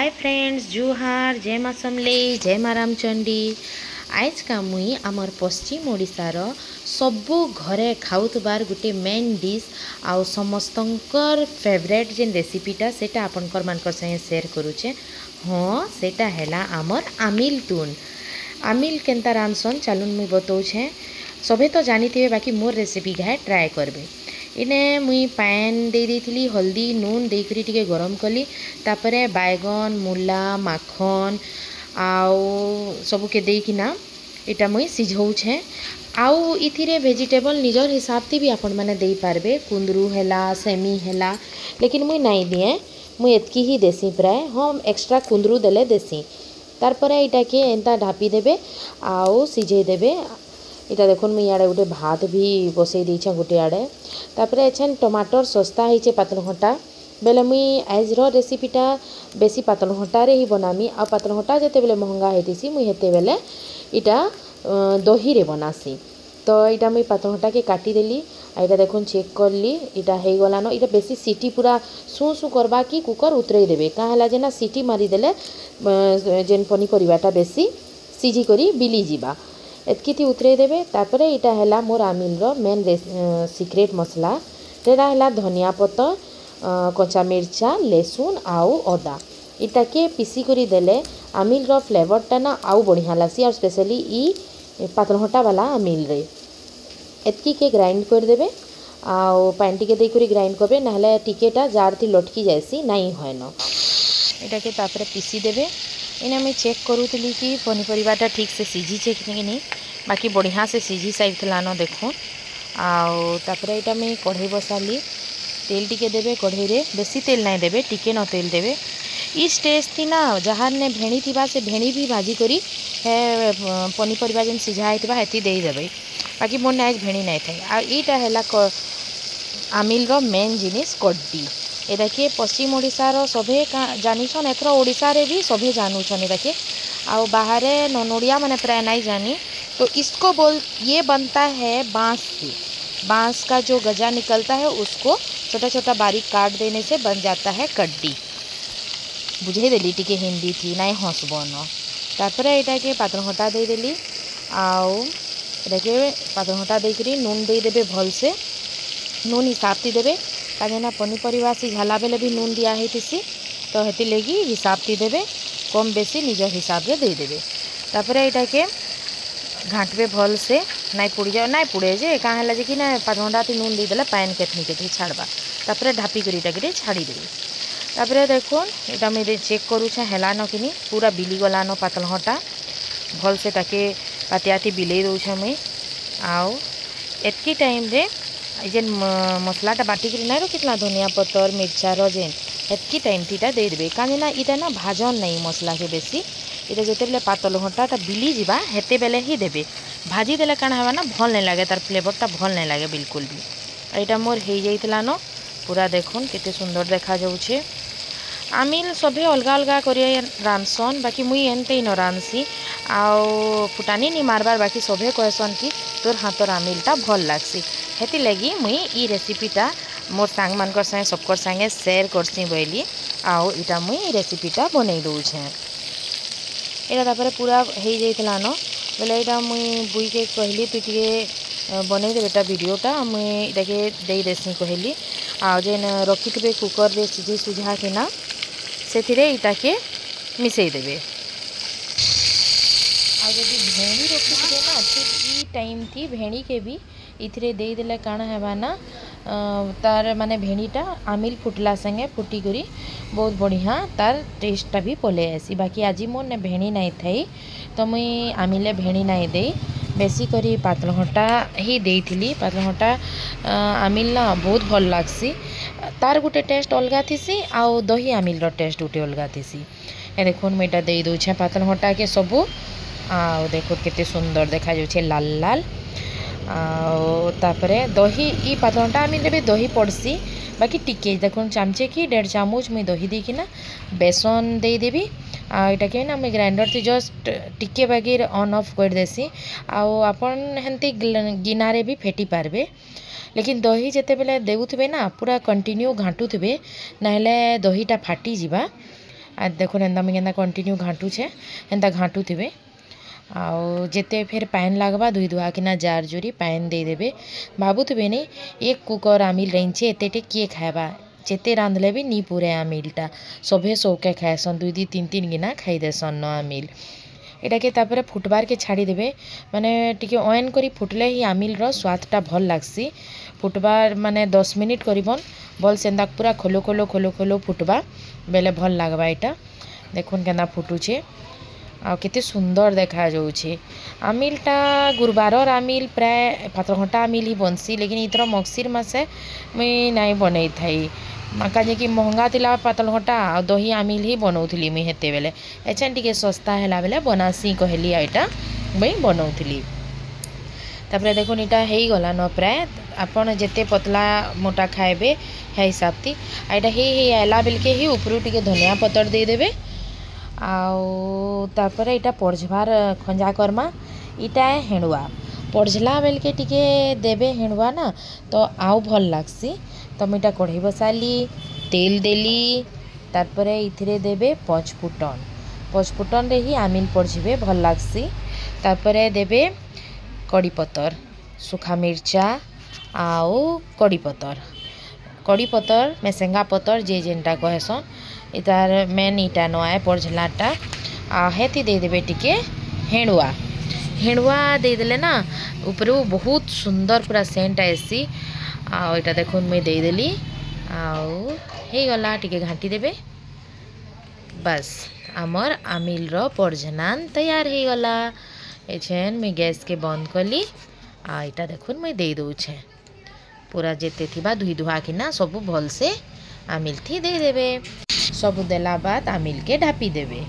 Hi friends जुहार जय माँ समलेई जय माँ रामचंडी। आज का मुई आमर पश्चिम ओडिशार सबू घरे खाउतबार गोटे मेन डिश आउ समस्तंकर फेवरेट जेन रेसिपीटा सेटा आपनकर मानकर संगे शेयर करूचे। हाँ सेटा हैला आमर आमिल तुन। आमिल केनता रांधसन चलुन मुई बताऊछे। सभे तो जानी थे बाकी मोर रेसिपी घाए ट्राए करबे। इने मुई पैन दे देथिली हल्दी नून देकरी टिके गरम कली तापरे बैगन मूला माखन आउ सबू के देकिना इटा मुई सिझौछे। आउ इथिरे वेजिटेबल निजर हिसाब से भी आपण माने देई पारबे कुंदरू हैला सेमी हैला लेकिन मुई नाई दिए मुई एतकी ही देसी प्राय हम एक्स्ट्रा कुंदरू देले देसी तार परे इटा के एंता ढापी देबे आउ सिझे देबे। इटा देखुन मुई आड़े गोटे भात भी बसई देछे गोटे आड़े तापरे एछन टमाटर सस्ता होइछे पातलघंटा बेले मुई आजर रेसिपीटा बेसी पातलघंटा रे ही बनामी आ पातलघंटा जेते बेले महंगा हेतिसी मुई हेते बेले इटा दही रे बनासी। तो इटा मुई पातलघंटा के काटी देली इटा देखुन चेक करली इटा हेई गलानो। इटा बेसी सीटी पूरा सु सु करबा कि कुकर उतरई देबे का हला जे ना सीटी मारी देले जेन पनीपरिबाटा बेसी सिझी करी बिली जिबा एतकी थी उतरे देबे। तापरे इटा हैला मोर आमिल रो मेन सीक्रेट मसला तेरा हैला धनिया पत्तर कच्चा मिर्चा लहसुन आउ अदा इटा के पीसी करी देले आमिल रो फ्लेवरटा ना आउ बढ़िया लासी और स्पेशली ई पातलघंटा वाला आमिल रे एतकी के ग्राइंड कर देबे आउ पानी टिके दे करी ग्राइंड करबे नाहले टिकेटा जार थी लटकी जायसी नाई होय न इटा के तापरे पीसी देबे। इने मैं चेक करूली कि पनीपरिबाटा ठीक से सिझीचे कि नहीं बाकी बढ़िया से सिझी सारिलान देखो आउ तापरे इटा मैं कढ़ई बसाली तेल टिके देबे कढ़ई रे बेसी तेल नहीं देबे टिके न तेल देबे। ई स्टेज थी ना जहाँ ने भेणी थिबा से भेणी भी भाजी करी है पनीपरिबा जेन सिझा होइतिबा हेती देई देबे बाकी मोर नाइज भेणी नहीं थाई। आ ईटा हैला आमिल रो मेन जिनिस कड्डी एटा के पश्चिम ओडिशार सभे जानिछन एथर ओडिशा रे भी सभे जानूछन एटा के आउ बाहरे नॉन ओडिया माने प्राय नहीं जानी। तो इसको ये बनता है बांस से। बांस का जो गजा निकलता है उसको छोटा छोटा बारीक काट देने से बन जाता है कड्डी। बुझे देली टिके हिंदी थी नाई हंसबन तापरे एटा के पातलघंटा दे देली आउ एटा के पातलघंटा देकरी नून दे देबे भल से नून हिसाब से देबे काजना पनीपरिबा सिझाला बेले भी नून दिया हेतिसी तो हेति लगी हिसाब से देबे कम बेसी निजर हिसाब से दे देबे। तापरे एटा के घाटबे भल से नाई पुड़ी जाए नाई पुड़े जे का हला जे कि ना पातलघंटा थी नून दे देला पैन केतनी केतनी छाड़बा तापरे ढापी करी एटा के छाड़ी देबे। तापरे देखुन एटा मैं चेक करूछे हेलान कि पूरा बिली गलान पातलघंटा भल से ताके पातियाती बिलेई दउछे मुई आउ एतकी टाइम रे जेन मसलाटा बाटिक नहीं रखिला धनिया पत्तर मिर्चार जेन एतकी टाइम थीटा दे देबे काजना इटा ना भाजन नहीं मसला के बेसी इटा जेते बेले पातलघंटाटा बिली जिबा हेते बेले ही देबे भाजी देले काना हवा ना भल नहीं लागे तार फ्लेवरटा भल नहीं लागे बिल्कुल भी। एटा मोर हो जाइतिला न पूरा देखुन केते सुंदर देखा जाउछे। आमिल सभे अलगा अलगा करिए रांधसन बाकी मुई एनते ही न रांधसी आउ फुटानी नहीं मारबार बाकी सभे कहसन कि तोर हाथर आमिलटा भल लागसी हेती लगी मुई ई रेसिपीटा मोर सांग मानकर संगे सबकर संगे शेयर करसी बोली आउ इटा मुई ई रेसिपीटा बनई दउछे। एटा तापरे पूरा हो जाइतिला न बेले इटा मुई बुई के कहली तु टिके बनई दे बेटा वीडियोटा मुई इटा के दे देसी कहली आउ जेन रखिथिबे कुकर रे सिझे सुझा के ना सेथिरे इटा के मिसई देबे। आ जदि भेणी रखिथिबे ना ठीक ई टाइम थी भेणी के भी इथिरे दे देले काना हेबा ना तार माने भेणीटा आमिल फुटला संगे फुटी करी बहुत बढ़िया तार टेस्टटा भी पले आसी। बाकी आज मोर ने भेणी नहीं थाई तो मुई आमिले भेणी नहीं दे बेसी करी पातलघंटा ही देइथिली। पातलघंटा आमिल ना बहुत भल लागसी तार गुटे टेस्ट अलगा थीसी आउ दही आमिल रो टेस्ट गुटे अलगा थीसी। ए देखुन मैं इटा दे दउछे पातलघंटा के सबू आउ देखो केते सुंदर देखा जाउछे लाल लाल आउ तापरे दही ई पातलघंटा आमिल रे भी दही पड़सी बाकी टिके देखुन चामचे की 1.5 चामच मुई दही देकी ना बेसन दे देबी आ इटा के ना मैं ग्राइंडर थी जस्ट टिके बागिर ऑन ऑफ कर देसी आउ आपन हेंती गिनारे भी फेटी पारबे लेकिन दही जेते बेले देउथबे ना पूरा कंटिन्यू घाटुथबे नाहले दहीटा फाटी जिबा आ देखो एंता मुझे एंता कंटिन्यू घाटुछे एंता घाटुथिबे आउ जेते फिर पैन लागबा धुई धुआ किना जार जोरी पैन दे देबे भाबुथिबे नहीं एक कुकर आमिल रहीछे एतेटे किए खाएबा जेते रांधले भी नी पूरे आमिलटा सभे सौके खाएसन 2 2 3 3 गिना खाई देसन न आमिल एटा के तापर फुटबार के छाड़ी देबे माने टिके ऑन करी फुटले ही आमिल रो स्वादटा भल लागसी फुटबार माने 10 मिनिट करिबन भल सेंदा पूरा खोलो खोलो खोलो खोलो फुटबा बेले भल लागबा एटा देखुन केना फुटुछे आ केते सुंदर देखा जाउछे आमिलटा गुरुबारर आमिल प्राय पातरघंटा आमिल ही बनसी लेकिन इतर मगसिर मासे मुई नाई बनै थाई माका जे कि महंगा थिला पातलघंटा आ दही आमिल ही बनौथिली मुई हेते बेले एछन टिके सस्ता हैला बेले बनासी कहली एटा मुई बनौथिली तापरे देखुन इटा हेई गला न प्राय आपण जेते पतला मोटा खाएबे हे हिसाब थी एटा हेई आला बेलके ही उपरू टिके धनिया पतर दे देबे आउ तापर इटा पड़झबार खंजा करमा इटा हेणुआ पड़झला बेलके टिके देबे हेणुआ ना तो आउ भल लागसी तो मुझे कढ़ई बसाली तेल देली तार इथिरे देबे पचफुटन रे ही आमिल पड़झिबे भल लागसी तापर देबे कड़ी पतर सुखा मिर्चा आउ कड़ी पतर मेसेंगा पतर जे जेनटा कहेसन इतार मेन इटा नए पड़झलाटा आ हेती दे देबे टिके हेणुआ दे देले ना ऊपर बहुत सुंदर पूरा सेंट आसी आटा देखो मुई देदेली आउ हे गला टिके घाटी देबे बस आमर आमिल रो पड़झनान तैयार हे गला एछेन मुई गैस के बंद कली आ इटा देखुन मुई दे दउछे पूरा जेते थिबा धुई धुआ किना सब भल से आमिल थी दे देबे सब देला बाद आमिल के ढापी देबे।